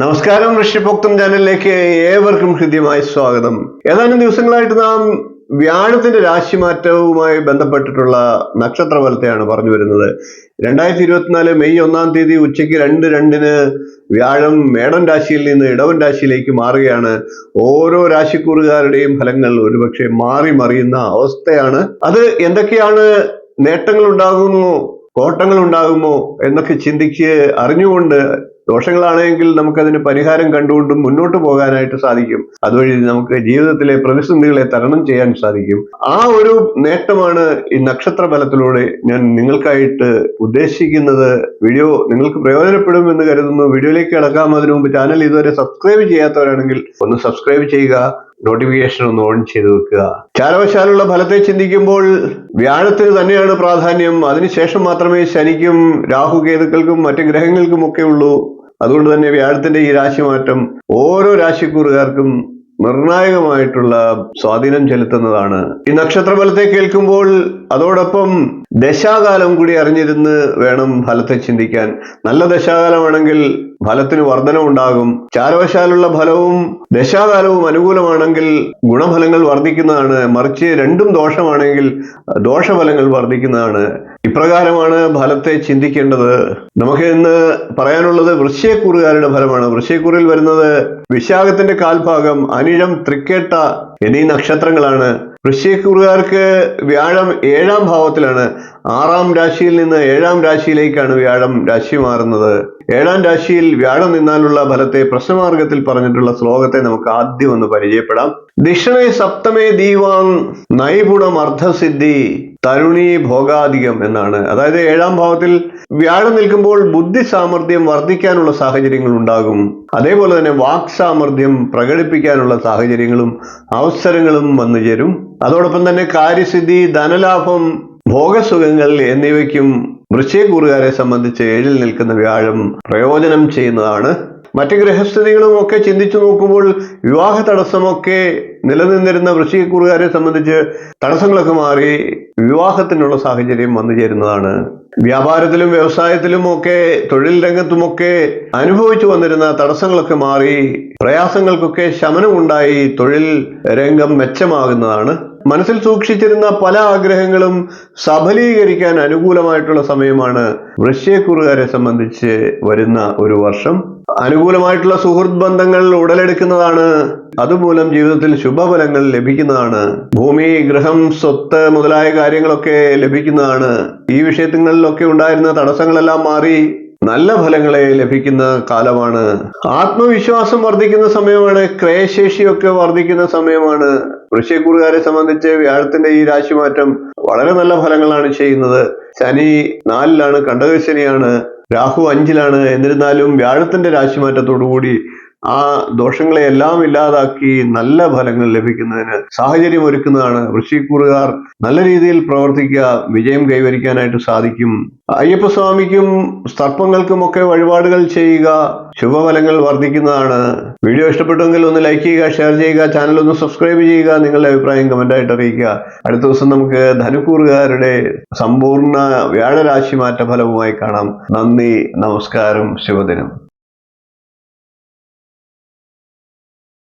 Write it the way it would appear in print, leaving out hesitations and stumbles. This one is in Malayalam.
നമസ്കാരം, ഋഷിഭോക്തം ചാനലിലേക്ക് ഏവർക്കും ഹൃദ്യമായ സ്വാഗതം. ഏതാനും ദിവസങ്ങളായിട്ട് നാം വ്യാഴത്തിന്റെ രാശിമാറ്റവുമായി ബന്ധപ്പെട്ടിട്ടുള്ള നക്ഷത്ര ഫലത്തെയാണ് പറഞ്ഞു വരുന്നത്. 2024 മെയ് 1-ാം തീയതി ഉച്ചയ്ക്ക് 2:02 വ്യാഴം മേടൻ രാശിയിൽ നിന്ന് ഇടവൻ രാശിയിലേക്ക് മാറുകയാണ്. ഓരോ രാശിക്കൂറുകാരുടെയും ഫലങ്ങൾ ഒരുപക്ഷെ മാറി മറിയുന്ന അവസ്ഥയാണ്. അത് എന്തൊക്കെയാണ് നേട്ടങ്ങൾ ഉണ്ടാകുമോ കോട്ടങ്ങൾ ഉണ്ടാകുമോ എന്നൊക്കെ ചിന്തിച്ച് അറിഞ്ഞുകൊണ്ട്, ദോഷങ്ങളാണെങ്കിൽ നമുക്കതിന് പരിഹാരം കണ്ടുകൊണ്ടും മുന്നോട്ട് പോകാനായിട്ട് സാധിക്കും. അതുവഴി നമുക്ക് ജീവിതത്തിലെ പ്രതിസന്ധികളെ തരണം ചെയ്യാൻ സാധിക്കും. ആ ഒരു നേട്ടമാണ് ഈ നക്ഷത്ര ഫലത്തിലൂടെ ഞാൻ നിങ്ങൾക്കായിട്ട് ഉദ്ദേശിക്കുന്നത്. വീഡിയോ നിങ്ങൾക്ക് പ്രയോജനപ്പെടും എന്ന് കരുതുന്നു. വീഡിയോയിലേക്ക് കടക്കാം. അതിനു മുമ്പ് ചാനൽ ഇതുവരെ സബ്സ്ക്രൈബ് ചെയ്യാത്തവരാണെങ്കിൽ ഒന്ന് സബ്സ്ക്രൈബ് ചെയ്യുക, നോട്ടിഫിക്കേഷൻ ഒന്ന് ഓൺ ചെയ്ത് വെക്കുക. ചാരവശാലുള്ള ഫലത്തെ ചിന്തിക്കുമ്പോൾ വ്യാഴത്തിന് തന്നെയാണ് പ്രാധാന്യം. അതിനുശേഷം മാത്രമേ ശനിക്കും രാഹുകേതുക്കൾക്കും മറ്റ് ഗ്രഹങ്ങൾക്കും ഒക്കെ ഉള്ളൂ. അതുകൊണ്ട് തന്നെ വ്യാഴത്തിന്റെ ഈ രാശിമാറ്റം ഓരോ രാശിക്കൂറുകാർക്കും നിർണായകമായിട്ടുള്ള സ്വാധീനം ചെലുത്തുന്നതാണ്. ഈ നക്ഷത്രഫലത്തെ കേൾക്കുമ്പോൾ അതോടൊപ്പം ദശാകാലം കൂടി അറിഞ്ഞിരുന്ന് വേണം ഫലത്തെ ചിന്തിക്കാൻ. നല്ല ദശാകാലമാണെങ്കിൽ ഫലത്തിന് വർധനമുണ്ടാകും. ചാരവശാലുള്ള ഫലവും ദശാകാലവും അനുകൂലമാണെങ്കിൽ ഗുണഫലങ്ങൾ വർദ്ധിക്കുന്നതാണ്. മറിച്ച് രണ്ടും ദോഷമാണെങ്കിൽ ദോഷഫലങ്ങൾ വർദ്ധിക്കുന്നതാണ്. ഇപ്രകാരമാണ് ഫലത്തെ ചിന്തിക്കേണ്ടത്. നമുക്ക് ഇന്ന് പറയാനുള്ളത് വൃശ്ചികക്കൂറുകാരുടെ ഫലമാണ്. വൃശ്ചികക്കൂറിൽ വരുന്നത് വിശാഖത്തിന്റെ കാൽഭാഗം, അനിഴം, തൃക്കേട്ട എന്നീ നക്ഷത്രങ്ങളാണ്. വൃശ്ചികക്കൂറുകാർക്ക് വ്യാഴം 7-ാം ഭാവത്തിലാണ്. 6-ാം രാശിയിൽ നിന്ന് 7-ാം രാശിയിലേക്കാണ് വ്യാഴം രാശി മാറുന്നത്. 7-ാം രാശിയിൽ വ്യാഴം നിന്നാലുള്ള ഫലത്തെ പ്രശ്നമാർഗത്തിൽ പറഞ്ഞിട്ടുള്ള ശ്ലോകത്തെ നമുക്ക് ആദ്യം ഒന്ന് പരിചയപ്പെടാം. ദിഷണേ സപ്തമേ ദീവാൻ നൈപുണം അർദ്ധസിദ്ധി തരുണീ ഭോഗാധികം എന്നാണ്. അതായത് 7-ാം ഭാവത്തിൽ വ്യാഴം നിൽക്കുമ്പോൾ ബുദ്ധി സാമർഥ്യം വർദ്ധിക്കാനുള്ള സാഹചര്യങ്ങൾ ഉണ്ടാകും. അതേപോലെ തന്നെ വാക് സാമർഥ്യം പ്രകടിപ്പിക്കാനുള്ള സാഹചര്യങ്ങളും അവസരങ്ങളും വന്നു ചേരും. അതോടൊപ്പം തന്നെ കാര്യസിദ്ധി, ധനലാഭം, ഭോഗസുഖങ്ങൾ എന്നിവയ്ക്കും വൃശ്ചികക്കൂറുകാരെ സംബന്ധിച്ച് 7-ൽ നിൽക്കുന്ന വ്യാഴം പ്രയോജനം ചെയ്യുന്നതാണ്. മറ്റ് ഗ്രഹസ്ഥിതികളും ഒക്കെ ചിന്തിച്ചു നോക്കുമ്പോൾ വിവാഹ തടസ്സമൊക്കെ നിലനിന്നിരുന്ന വൃശ്ചികക്കൂറുകാരെ സംബന്ധിച്ച് തടസ്സങ്ങളൊക്കെ മാറി വിവാഹത്തിനുള്ള സാഹചര്യം വന്നു ചേരുന്നതാണ്. വ്യാപാരത്തിലും വ്യവസായത്തിലും ഒക്കെ തൊഴിൽ രംഗത്തുമൊക്കെ അനുഭവിച്ചു വന്നിരുന്ന തടസ്സങ്ങളൊക്കെ മാറി പ്രയാസങ്ങൾക്കൊക്കെ ശമനമുണ്ടായി തൊഴിൽ രംഗം മെച്ചമാകുന്നതാണ്. മനസ്സിൽ സൂക്ഷിച്ചിരുന്ന പല ആഗ്രഹങ്ങളും സഫലീകരിക്കാൻ അനുകൂലമായിട്ടുള്ള സമയമാണ് വൃശ്ചികക്കൂറുകാരെ സംബന്ധിച്ച് വരുന്ന ഒരു വർഷം. അനുകൂലമായിട്ടുള്ള സുഹൃത്ത് ബന്ധങ്ങൾ ഉടലെടുക്കുന്നതാണ്. അതുമൂലം ജീവിതത്തിൽ ശുഭഫലങ്ങൾ ലഭിക്കുന്നതാണ്. ഭൂമി, ഗൃഹം, സ്വത്ത് മുതലായ കാര്യങ്ങളൊക്കെ ലഭിക്കുന്നതാണ്. ഈ വിഷയങ്ങളിലൊക്കെ ഉണ്ടായിരുന്ന തടസ്സങ്ങളെല്ലാം മാറി നല്ല ഫലങ്ങളെ ലഭിക്കുന്ന കാലമാണ്. ആത്മവിശ്വാസം വർദ്ധിക്കുന്ന സമയമാണ്. ക്രയശേഷിയൊക്കെ വർദ്ധിക്കുന്ന സമയമാണ്. വൃശ്ചികക്കൂറുകാരെ സംബന്ധിച്ച് വ്യാഴത്തിന്റെ ഈ രാശിമാറ്റം വളരെ നല്ല ഫലങ്ങളാണ് ചെയ്യുന്നത്. ശനി 4-ലാണ്, കണ്ടകശനിയാണ്. രാഹു 5-ലാണ്. എന്നിരുന്നാലും വ്യാഴത്തിന്റെ രാശിമാറ്റത്തോടുകൂടി ആ ദോഷങ്ങളെ എല്ലാം ഇല്ലാതാക്കി നല്ല ഫലങ്ങൾ ലഭിക്കുന്നതിന് സാഹചര്യം ഒരുക്കുന്നതാണ്. വൃശ്ചികക്കൂറുകാർ നല്ല രീതിയിൽ പ്രവർത്തിക്കുക, വിജയം കൈവരിക്കാനായിട്ട് സാധിക്കും. അയ്യപ്പസ്വാമിക്കും സർപ്പങ്ങൾക്കുമൊക്കെ വഴിപാടുകൾ ചെയ്യുക, ശുഭഫലങ്ങൾ വർദ്ധിക്കുന്നതാണ്. വീഡിയോ ഇഷ്ടപ്പെട്ടുവെങ്കിൽ ഒന്ന് ലൈക്ക് ചെയ്യുക, ഷെയർ ചെയ്യുക, ചാനൽ ഒന്ന് സബ്സ്ക്രൈബ് ചെയ്യുക, നിങ്ങളുടെ അഭിപ്രായം കമന്റായിട്ട് അറിയിക്കുക. അടുത്ത ദിവസം നമുക്ക് ധനുക്കൂറുകാരുടെ സമ്പൂർണ്ണ വ്യാഴരാശി മാറ്റ ഫലവുമായി കാണാം. നന്ദി, നമസ്കാരം, ശുഭദിനം.